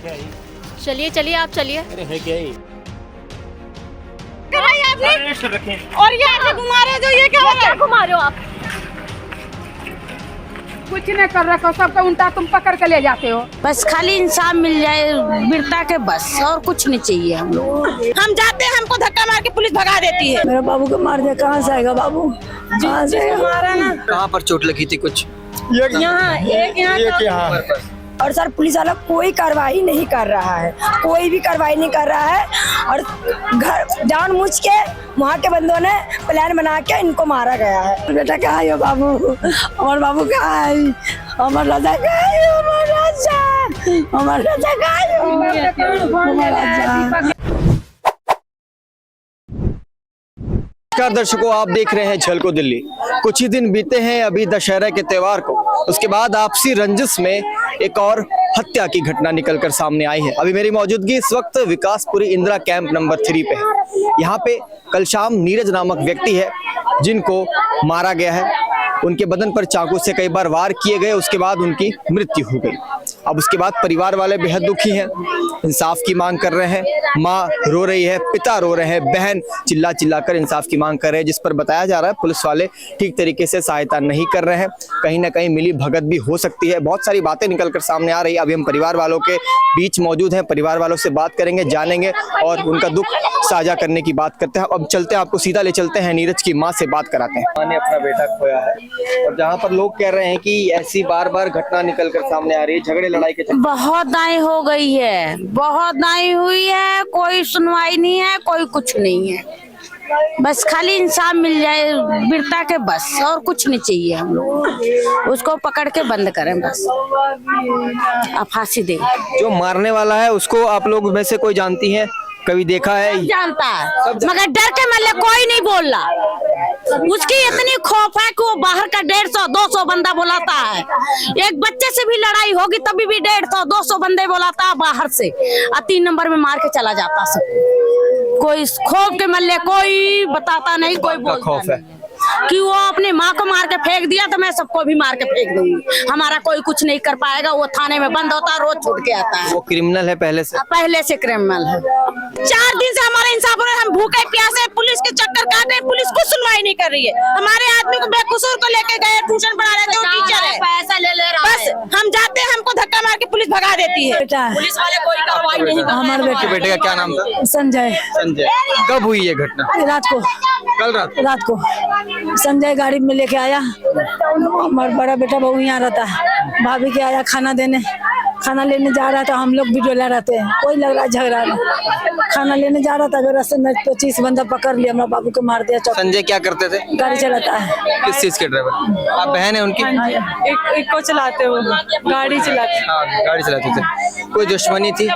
क्या ही? चलिए चलिए आप चलिए। अरे है क्या ही? और ये ऐसे घुमा रहे जो ये क्या हो रहा है? घुमा रहे हो आप? कुछ नहीं कर रखा, सबका उल्टा तुम पकड़ के ले जाते हो। बस खाली इंसाफ मिल जाए बिरता के, बस और कुछ नहीं चाहिए हम लोग। हम जाते हैं, हमको धक्का मार के पुलिस भगा देती है। मेरे बाबू को मार दिया, कहाँ से आएगा बाबू? कहाँ से मारा ना कहाँ पर चोट लगी थी? कुछ यहाँ एक यहाँ और सर पुलिस वाला कोई कार्रवाई नहीं कर रहा है, कोई भी कार्रवाई नहीं कर रहा है। और घर जानबूझ के वहाँ के बंदों ने प्लान बना के इनको मारा गया है। बेटा कहाँ है बाबू? हमारे बाबू कहाँ है? हमारे राजा कहाँ है? हमारे राजा, हमारे राजा कहाँ है? हमारे राजा। नमस्कार दर्शकों, आप देख रहे हैं झलको दिल्ली। कुछ ही दिन बीते हैं अभी दशहरा के त्योहार को, उसके बाद आपसी रंजिश में एक और हत्या की घटना निकलकर सामने आई है। अभी मेरी मौजूदगी इस वक्त विकासपुरी इंदिरा कैंप नंबर 3 पे है। यहाँ पे कल शाम नीरज नामक व्यक्ति है जिनको मारा गया है। उनके बदन पर चाकू से कई बार वार किए गए, उसके बाद उनकी मृत्यु हो गई। अब उसके बाद परिवार वाले बेहद दुखी हैं, इंसाफ की मांग कर रहे हैं। माँ रो रही है, पिता रो रहे हैं, बहन चिल्ला चिल्ला कर इंसाफ की मांग कर रहे हैं, जिस पर बताया जा रहा है पुलिस वाले ठीक तरीके से सहायता नहीं कर रहे हैं। कहीं ना कहीं मिली भगत भी हो सकती है। बहुत सारी बातें निकल कर सामने आ रही है। अभी हम परिवार वालों के बीच मौजूद हैं, परिवार वालों से बात करेंगे, जानेंगे और उनका दुख साझा करने की बात करते हैं। अब चलते हैं, आपको सीधा ले चलते हैं, नीरज की माँ से बात कराते हैं। माँ ने अपना बेटा खोया है और जहाँ पर लोग कह रहे हैं कि ऐसी बार बार घटना निकल कर सामने आ रही है, झगड़े लड़ाई के चक्कर। बहुत दाई हो गई है, बहुत दाई हुई है, कोई सुनवाई नहीं है, कोई कुछ नहीं है। बस खाली इंसाफ मिल जाए बिरता के, बस और कुछ नहीं चाहिए हम लोग। उसको पकड़ के बंद करें, बस आप फांसी दें। जो मारने वाला है उसको आप लोग में से कोई जानती है, कभी देखा है? जानता है मगर डर के मारे कोई नहीं बोल रहा। उसकी इतनी खौफ है कि वो बाहर का 150-200 बंदा बुलाता है। एक बच्चे से भी लड़ाई होगी तभी भी 150-200 बंदे बुलाता है बाहर से, और 3 नंबर में मार के चला जाता सब। कोई खौफ के मल्ले कोई बताता नहीं, कोई बोलता नहीं कि वो अपनी माँ को मार के फेंक दिया तो मैं सबको भी मार के फेंक दूंगी। हमारा कोई कुछ नहीं कर पाएगा। वो थाने में बंद होता है, रोज छूट के आता है। वो क्रिमिनल है पहले से क्रिमिनल है। 4 दिन से हमारे इंसाफ हो रहा है। हम भूखे प्यासे पुलिस के चक्कर काट रहे, पुलिस कुछ सुनवाई नहीं कर रही है। हमारे आदमी को बेकसूर को लेके गए, ट्यूशन पढ़ा रहे थे, वो टीचर है, पैसा ले रहा है। बस हम जाते हैं, हमको धक्का मार के पुलिस भगा देती है। पुलिस वाले कोई कार्रवाई नहीं कर रहे। हमारे बेटे का क्या नाम था? संजय। संजय। कब हुई ये घटना? रात को, कल रात को संजय गाड़ी में लेके आया। हमारा बड़ा बेटा बहू यहाँ रहता है, भाभी के आया खाना देने, खाना लेने जा रहा था। हम लोग भी डोला रहते हैं, कोई लग रहा झगड़ा नहीं। खाना लेने जा रहा था, अगर रास्ते में 25 बंदा पकड़ लिया, हमारे बाबू को मार दिया। संजय क्या करते थे? गाड़ी चलाता है। किस चीज के ड्राइवर? आप बहन है उनकी? एक को चलाते हो, गाड़ी चलाते। हाँ, गाड़ी चलाते थे। कोई दुश्मनी थी?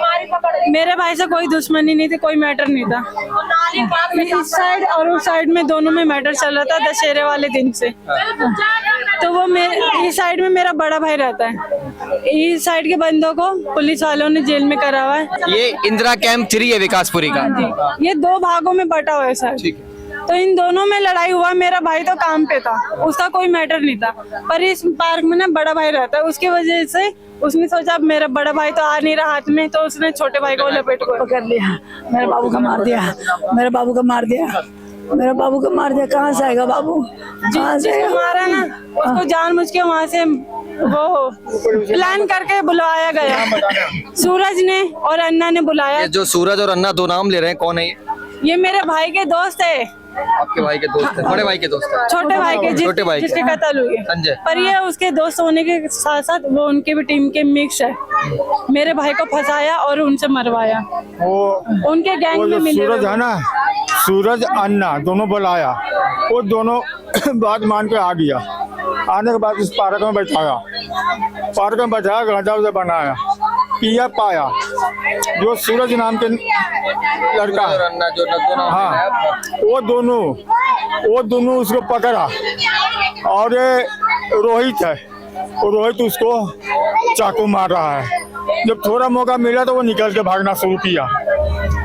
मेरे भाई से कोई दुश्मनी नहीं थी, कोई मैटर नहीं था। इस साइड और उस साइड में दोनों में मैटर चल रहा था दशहरे वाले दिन से। तो वो इस साइड में मेरा बड़ा भाई रहता है, इस साइड के बंदों को पुलिस वालों ने जेल में करा हुआ है। ये इंदिरा कैंप 3 है विकासपुरी का। ये 2 भागों में बटा हुआ है सर। तो इन दोनों में लड़ाई हुआ। मेरा भाई तो काम पे था, उसका कोई मैटर नहीं था, पर इस पार्क में ना बड़ा भाई रहता है, उसकी वजह से उसने सोचा अब मेरा बड़ा भाई तो आ नहीं रहा हाथ में, तो उसने छोटे भाई को लपेट को पकड़ लिया। मेरे बाबू को मार दिया, मेरे बाबू को मार दिया, मेरे बाबू को मार दिया। कहाँ से आएगा बाबू? कहाँ से मारा ना उसको जानबूझ के वहाँ से वो प्लान करके बुलाया गया। सूरज ने और अन्ना ने बुलाया। ये जो सूरज और अन्ना 2 नाम ले रहे हैं, कौन है ये मेरे भाई के दोस्त है। आपके भाई के दोस्त है? बड़े भाई के दोस्त है? छोटे भाई के, छोटे भाई जिसके कत्ल हुई है। संजय। पर ये उसके दोस्त होने के साथ साथ वो उनके भी टीम के मिक्स है। मेरे भाई को फंसाया और उनसे मरवाया। उनके गैंग में मिले सूरज है ना, सूरज अन्ना दोनों बुलाया, वो दोनों बात मान के आ गया। आने के बाद इस पार्क में बैठाया, पार्क में बैठाया, गांजा उसे बनाया, पिया पाया। जो सूरज नाम के लड़का है, हाँ, वो दोनों उसको पकड़ा। और ये रोहित है, वो रोहित उसको चाकू मार रहा है। जब थोड़ा मौका मिला तो वो निकल के भागना शुरू किया।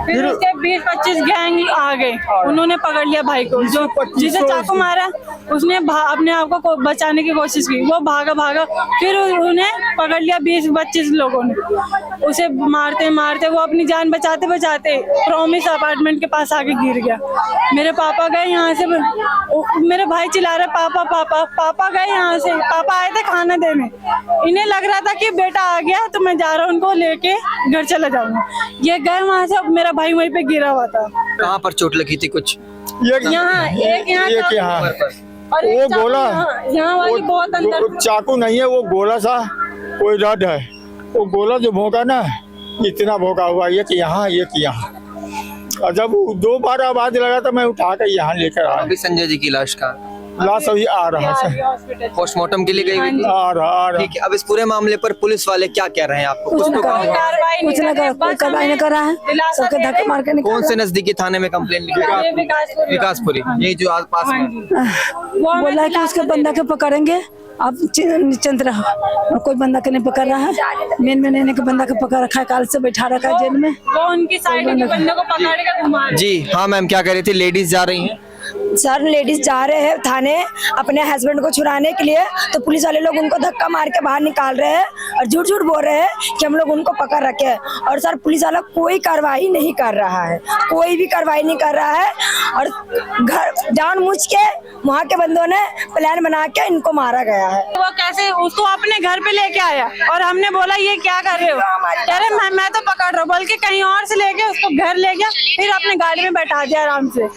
फिर उसके 20-25 गैंग आ गए, उन्होंने पकड़ लिया भाई को, जो जिसे चाकू मारा उसने अपने आप को बचाने की कोशिश की, वो भागा, फिर उन्हें पकड़ लिया 20-25 लोगों ने। उसे मारते मारते वो अपनी जान बचाते बचाते प्रॉमिस अपार्टमेंट के पास आके गिर गया। मेरे पापा गए यहाँ से, मेरे भाई चिल्ला रहे पापा पापा, पापा गए यहाँ से, पापा आए थे खाना देने। इन्हें लग रहा था कि बेटा आ गया तो मैं जा रहा हूँ उनको लेके घर चला जाऊंगा। ये गए वहाँ से, मेरा भाई वहीं पे गिरा हुआ था। कहाँ पर चोट लगी थी कुछ? यहाँ एक यहाँ और वो गोला यहाँ वाली बहुत अंदर। चाकू नहीं है, वो गोला सा कोई रड है। वो गोला जो भोंका ना, इतना भोंका हुआ, एक यहाँ एक यहाँ। और जब 2 बार आवाज लगा तो मैं उठा कर यहाँ लेकर आया। अभी संजय जी की लाश का लाश अभी आ रहा है, पोस्टमार्टम के लिए गई हुई थी। आ रहा। ठीक है, अब इस पूरे मामले पर पुलिस वाले क्या कह रहे हैं आपको? कुछ तो कहा? कुछ ना कर, कोई कार्रवाई नहीं कर रहा है, सबके धक्के मार के निकाल। कौन से नजदीकी थाने में कंप्लेंट लिखी? विकासपुरी, यही जो आस पास में। बोला है कि उसके बंदा के पकड़ेंगे, आप निश्चिंत रहो। और कोई बंदा के नहीं पकड़ रहा है, मेन के बंदा के पकड़ रखा है, काल से बैठा रखा है जेल में। वो उनकी साइड के बंदे को पकड़ के घुमा रहे। जी हाँ मैम, क्या कह रही थी? लेडीज जा रही हैं? सर लेडीज जा रहे हैं थाने अपने हस्बैंड को छुड़ाने के लिए, तो पुलिस वाले लोग उनको धक्का मार के बाहर निकाल रहे हैं और झूठ बोल रहे हैं कि हम लोग उनको पकड़ रखे हैं। और सर पुलिस वाला कोई कार्रवाई नहीं कर रहा है, कोई भी कार्रवाई नहीं कर रहा है। और घर जानबूझ के वहाँ के बंदों ने प्लान बना के इनको मारा गया है। वो कैसे उसको अपने घर पे लेके आया और हमने बोला ये क्या कर रहे हो? कह रहे मैं तो पकड़ रहा हूँ, बोल के कहीं और से लेके उसको घर ले गया, फिर अपने गाड़ी में बैठा दिया आराम से।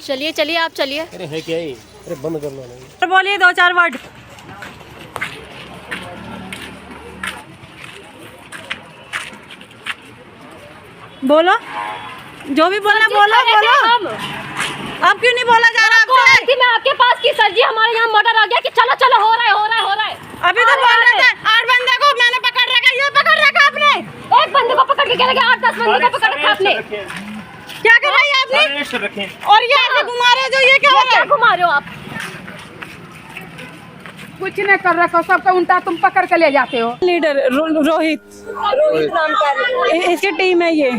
चलिए चलिए आप चलिए। अरे है क्या ही? अरे बंद कर लो नहीं। बोलिए 2-4 वर्ड। बोलो, जो भी बोलना बोलो बोलो। अब क्यों नहीं बोला जा रहा? आपसे मैं आपके पास की सर जी, हमारे यहाँ मर्डर आ गया कि चलो चलो हो रहा है। अभी तो बोल रहे थे 8 बंदे को मैंने पकड़ रखा, ये पकड़ रखा आपने। एक बंदे को पकड़ के क्या लगे? 8-10 बंदे को पकड़ रखा आपने। क्या कर रही है आपने? और ये ऐसे घुमा रहे हो, जो ये क्या हो रहा है? घुमा रहे हो आप? कुछ नहीं कर रखा, सबका उल्टा तुम पकड़ के ले जाते हो। लीडर रोहित नाम का, इसकी टीम है ये।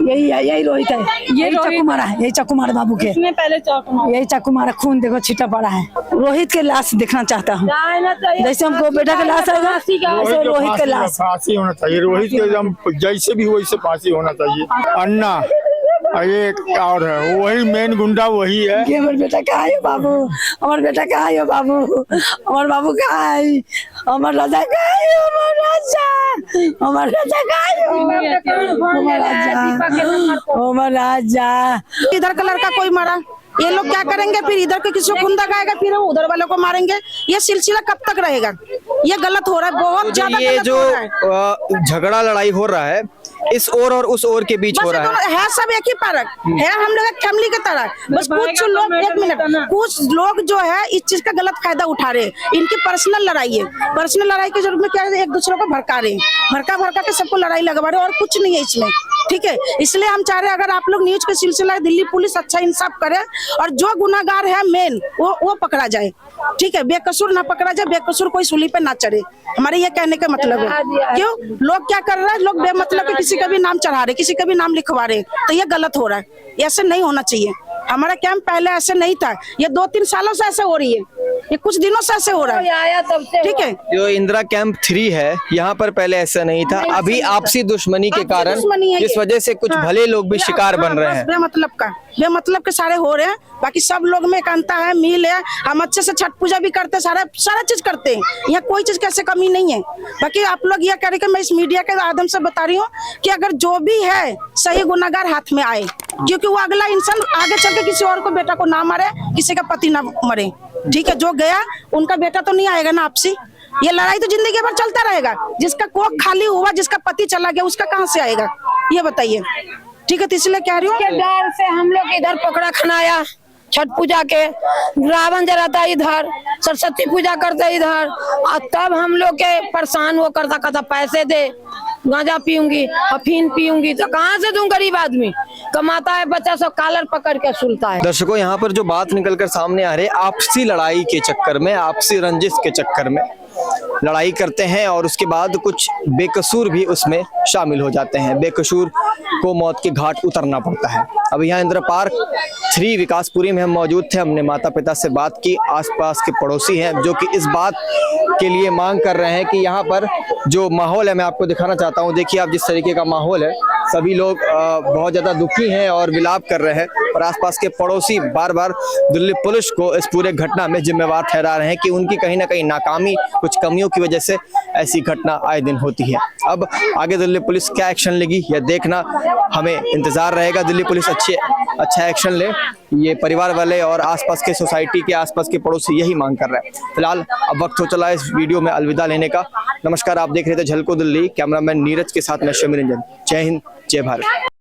यही रोहित है, यही चाकू मारा है, यही चाकू मारा बाबू के। इसने पहले चाकू मारा, यही चाकू मारा, खून देखो छिटा पड़ा है। रोहित के लाश देखना चाहता हूँ, जैसे हमको बेटा का लाश आएगा वैसे रोहित के लाश फांसी होना चाहिए। रोहित के जैसे भी वैसे फांसी होना चाहिए। अन्ना एक और है, वही मेन गुंडा वही है। हमारे बेटा कहाँ है बाबू? हमारे बेटा कहाँ है बाबू? हमारे बाबू कहाँ है? हमारे राजा कहाँ है? हमारे राजा कहाँ है? राजा इधर का लड़का कोई मारा, ये लोग क्या करेंगे? फिर इधर के किसी को खून लगाएगा, फिर उधर वालों को मारेंगे। ये सिलसिला कब तक रहेगा? ये गलत हो रहा है, बहुत ज्यादा ये गलत जो हो रहा है। झगड़ा लड़ाई हो रहा है इस ओर और उस ओर के बीच हो रहा है सब एक ही पार्क है, हम लोग एक फैमिली की तरह। बस कुछ लोग, एक मिनट, कुछ लोग जो है इस चीज का गलत फायदा उठा रहे हैं। इनकी पर्सनल लड़ाई है, पर्सनल लड़ाई के जरूरत में क्या है? एक दूसरे को भड़का रहे हैं, भड़का के सबको लड़ाई लगवा रहे हैं, और कुछ नहीं है इसमें। ठीक है, इसलिए हम चाह रहे हैं अगर आप लोग न्यूज के सिलसिला दिल्ली पुलिस अच्छा इंसाफ करे और जो गुनाहगार है मेन वो पकड़ा जाए। ठीक है, बेकसूर ना पकड़ा जाए, बेकसूर कोई सूली पे ना चढ़े। हमारे ये कहने का मतलब है। क्यों लोग क्या कर रहे हैं? लोग बेमतलब के किसी का भी नाम चढ़ा रहे, किसी का भी नाम लिखवा रहे, तो ये गलत हो रहा है। ऐसे नहीं होना चाहिए। हमारा कैंप पहले ऐसे नहीं था, ये 2-3 सालों से ऐसे हो रही है, ये कुछ दिनों से ऐसे हो रहा है। ठीक है, जो इंदिरा कैंप 3 है यहाँ पर पहले ऐसा नहीं था। अभी आपसी दुश्मनी के कारण जिस वजह से कुछ भले लोग भी शिकार बन रहे हैं। बेमतलब के सारे हो रहे हैं। बाकी सब लोग में एकांता है, मिल है, हम अच्छे से छठ पूजा भी करते हैं, सारा चीज करते हैं। यहाँ कोई चीज कैसे कमी नहीं है। बाकी आप लोग ये कह रहे कि मैं इस मीडिया के माध्यम से बता रही हूँ कि अगर जो भी है सही गुनाहगार हाथ में आए, क्योंकि वो अगला इंसान आगे चल के किसी और को बेटा को ना मारे, किसी का पति ना मरे। ठीक है, जो गया उनका बेटा तो नहीं आएगा ना आपसी। ये लड़ाई तो जिंदगी भर चलता रहेगा। जिसका कोख खाली हुआ, जिसका पति चला गया, उसका कहाँ से आएगा? ये बताइए। ठीक है, तो इसलिए कह रही हूँ डर से हम लोग इधर पकड़ा खनाया। छठ पूजा के रावण जलाता इधर, सरस्वती पूजा करते इधर, और तब हम लोग के परेशान वो करता पैसे दे, गांजा पीऊंगी, अफीम पीऊंगी, तो कहाँ से दूं? गरीब आदमी कमाता है, बच्चा सब कॉलर पकड़ के सुलता है। दर्शकों, यहाँ पर जो बात निकलकर सामने आ रही है, आपसी लड़ाई के चक्कर में, आपसी रंजिश के चक्कर में लड़ाई करते हैं और उसके बाद कुछ बेकसूर भी उसमें शामिल हो जाते हैं। बेकसूर को मौत के घाट उतरना पड़ता है। अब यहाँ इंदिरा पार्क 3 विकासपुरी में हम मौजूद थे। हमने माता पिता से बात की, आसपास के पड़ोसी हैं जो कि इस बात के लिए मांग कर रहे हैं कि यहाँ पर जो माहौल है, मैं आपको दिखाना चाहता हूँ। देखिए आप जिस तरीके का माहौल है, सभी लोग बहुत ज़्यादा दुखी हैं और विलाप कर रहे हैं और आसपास के पड़ोसी बार बार दिल्ली पुलिस को इस पूरे घटना में जिम्मेवार ठहरा रहे हैं कि उनकी कहीं ना कहीं नाकामी, कुछ कमियों की वजह से ऐसी घटना आए दिन होती है। अब आगे दिल्ली पुलिस क्या एक्शन लेगी यह देखना हमें इंतजार रहेगा। दिल्ली पुलिस अच्छा एक्शन ले, ये परिवार वाले और आसपास के सोसाइटी के आसपास के पड़ोसी यही मांग कर रहे हैं। फिलहाल अब वक्त हो चला इस वीडियो में अलविदा लेने का। नमस्कार, आप देख रहे थे झलको दिल्ली। कैमरामैन नीरज के साथ मैं शमी रंजन। जय हिंद, जय भारत।